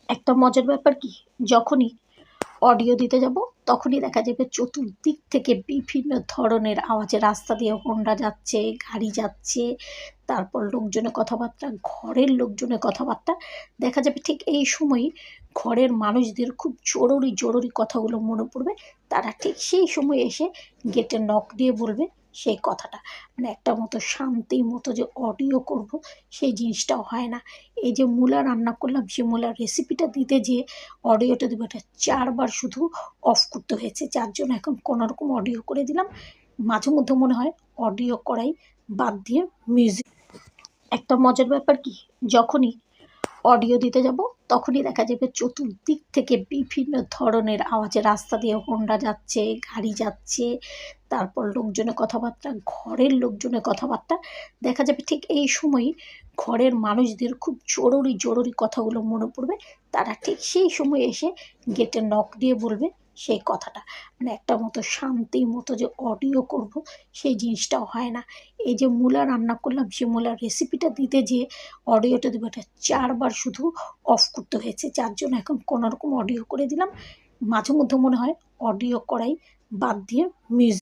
একটা মজার ব্যাপার কি, যখনই অডিও দিতে যাব তখনই দেখা যাবে চতুর্দিক থেকে বিভিন্ন ধরনের আওয়াজে, রাস্তা দিয়ে হোন্ডা যাচ্ছে, গাড়ি যাচ্ছে, তারপর লোকজনের কথাবার্তা, ঘরের লোকজনের কথাবার্তা। দেখা যাবে ঠিক এই সময়ই ঘরের মানুষদের খুব জরুরি জরুরি কথাগুলো মনে পড়বে। তারা ঠিক সেই সময় এসে গেটে নক দিয়ে বলবে সেই কথাটা। মানে একটা মতো শান্তি মতো যে অডিও করব, সেই জিনিসটাও হয় না। এই যে মূলা রান্না করলাম, সেই মূলার রেসিপিটা দিতে যেয়ে অডিওটা দেবো, এটা ৪ বার শুধু অফ করতে হয়েছে। যার জন্য এখন কোনোরকম অডিও করে দিলাম। মাঝে মধ্যে মনে হয় অডিও করাই বাদ দিয়ে মিউজিক। একটা মজার ব্যাপার কি, যখনই অডিও দিতে যাব তখনই দেখা যাবে চতুর্দিক থেকে বিভিন্ন ধরনের আওয়াজে, রাস্তা দিয়ে হোন্ডা যাচ্ছে, গাড়ি যাচ্ছে, তারপর লোকজনের কথাবার্তা, ঘরের লোকজনের কথাবার্তা। দেখা যাবে ঠিক এই সময়ই ঘরের মানুষদের খুব জরুরি জরুরি কথাগুলো মনে পড়বে। তারা ঠিক সেই সময় এসে গেটে নক দিয়ে বলবে সেই কথাটা। মানে একটা মতো শান্তি মতো যে অডিও করব, সেই জিনিসটাও হয় না। এই যে মূলা রান্না করলাম, সেই মূলার রেসিপিটা দিতে যেয়ে অডিওটা দেবো, এটা ৪ বার শুধু অফ করতে হয়েছে। যার জন্য এখন কোনোরকম অডিও করে দিলাম। মাঝে মধ্যে মনে হয় অডিও করাই বাদ দিয়ে মিউজিক।